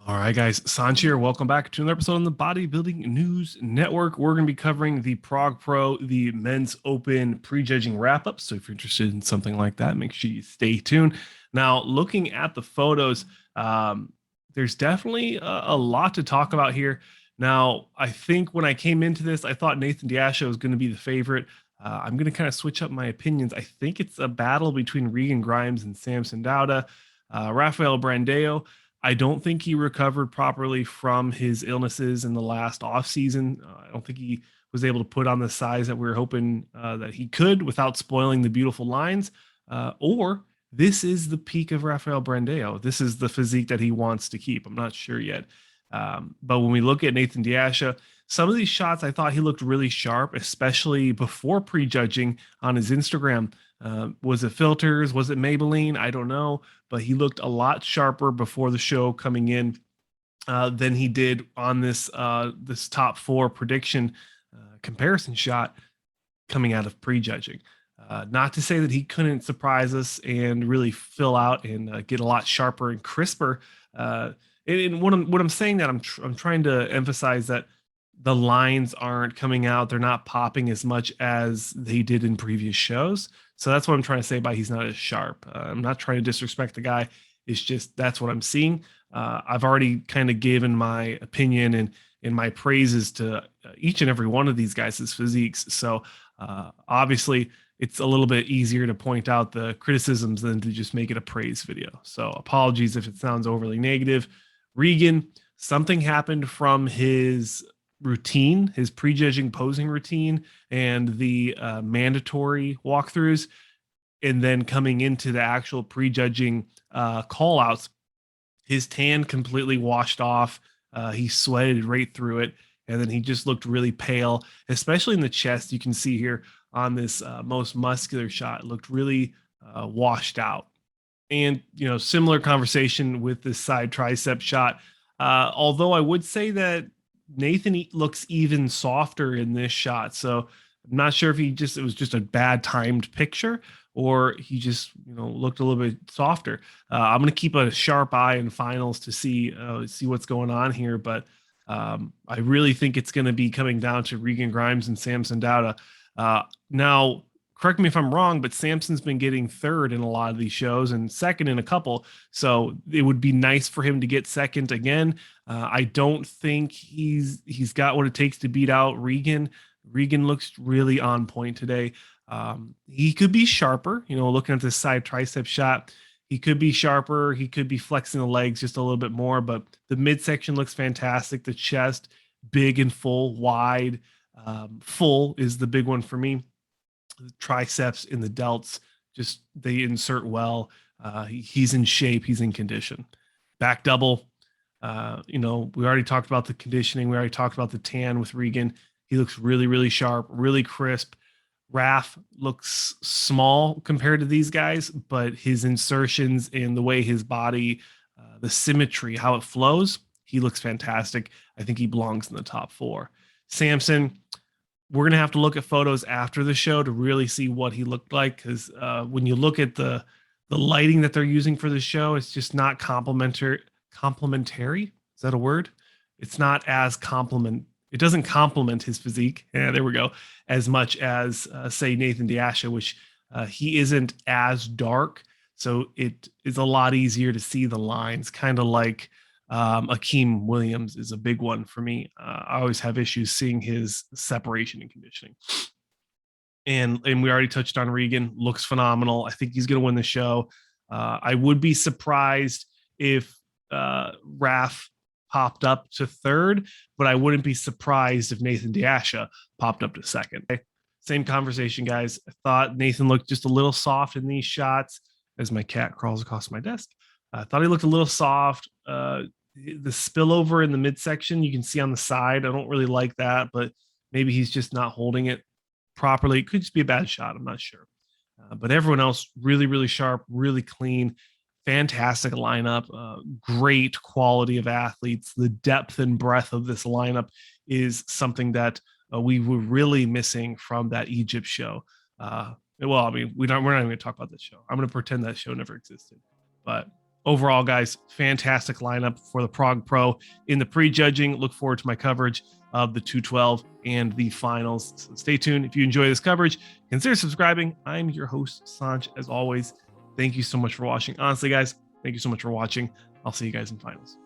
All right, guys, Saunch here. Welcome back to another episode on the Bodybuilding News Network. We're going to be covering the Prague Pro, the Men's Open prejudging wrap-up. So if you're interested in something like that, make sure you stay tuned. Now, looking at the photos, there's definitely a lot to talk about here. Now, I think when I came into this, I thought Nathan Desha was going to be the favorite. I'm going to kind of switch up my opinions. I think it's a battle between Regan Grimes and Samson Dauda. Rafael Brandao, I don't think he recovered properly from his illnesses in the last offseason. I don't think he was able to put on the size that we were hoping that he could without spoiling the beautiful lines. Or this is the peak of Rafael Brandao. This is the physique that he wants to keep. I'm not sure yet. But when we look at Nathan Desha, some of these shots I thought he looked really sharp, especially before prejudging on his Instagram. Was it filters? Was it Maybelline? I don't know, but he looked a lot sharper before the show coming in than he did on this top four prediction comparison shot coming out of prejudging. Not to say that he couldn't surprise us and really fill out and get a lot sharper and crisper. And what I'm saying that I'm trying to emphasize that the lines aren't coming out. They're not popping as much as they did in previous shows. So that's what I'm trying to say by he's not as sharp. I'm not trying to disrespect the guy. It's just that's what I'm seeing. I've already kind of given my opinion and my praises to each and every one of these guys' physiques. So obviously it's a little bit easier to point out the criticisms than to just make it a praise video. So apologies if it sounds overly negative. Regan, something happened from his routine, his prejudging posing routine and the mandatory walkthroughs, and then coming into the actual prejudging call outs, his tan completely washed off. He sweated right through it, and then he just looked really pale, especially in the chest. You can see here on this most muscular shot, it looked really washed out. And similar conversation with this side tricep shot, although I would say that Nathan looks even softer in this shot. So I'm not sure if it was just a bad timed picture or he just, looked a little bit softer. I'm going to keep a sharp eye in finals to see what's going on here. But I really think it's going to be coming down to Regan Grimes and Samson Dauda. Now, correct me if I'm wrong, but Samson's been getting third in a lot of these shows and second in a couple. So it would be nice for him to get second again. I don't think he's got what it takes to beat out Regan. Regan looks really on point today. He could be sharper, looking at this side tricep shot. He could be sharper. He could be flexing the legs just a little bit more, but the midsection looks fantastic. The chest, big and full, wide. Full is the big one for me. The triceps in the delts, just they insert well. He's in shape. He's in condition. Back double. We already talked about the conditioning. We already talked about the tan with Regan. He looks really, really sharp, really crisp. Raf looks small compared to these guys, but his insertions and the way his body, the symmetry, how it flows, he looks fantastic. I think he belongs in the top four. Samson, we're going to have to look at photos after the show to really see what he looked like. Because when you look at the lighting that they're using for the show, it's just not complementary. Is that a word? It's not as it doesn't complement his physique. Yeah, there we go. As much as say Nathan Desha, which he isn't as dark. So it is a lot easier to see the lines, kind of like Akeem Williams is a big one for me. I always have issues seeing his separation and conditioning. And we already touched on Regan. Looks phenomenal. I think he's going to win the show. I would be surprised if Raf popped up to third, but I wouldn't be surprised if Nathan Desha popped up to second. Okay. Same conversation, guys. I thought Nathan looked just a little soft in these shots as my cat crawls across my desk. I thought he looked a little soft. The spillover in the midsection, you can see on the side. I don't really like that, but maybe he's just not holding it properly. It could just be a bad shot. I'm not sure. But everyone else, really, really sharp, really clean, fantastic lineup, great quality of athletes. The depth and breadth of this lineup is something that we were really missing from that Egypt show. Well, I mean, we're not even going to talk about this show. I'm going to pretend that show never existed. But overall, guys, fantastic lineup for the Prague Pro in the prejudging. Look forward to my coverage of the 212 and the finals. So stay tuned. If you enjoy this coverage, consider subscribing. I'm your host, Saunch, as always. Thank you so much for watching. Honestly, guys, thank you so much for watching. I'll see you guys in finals.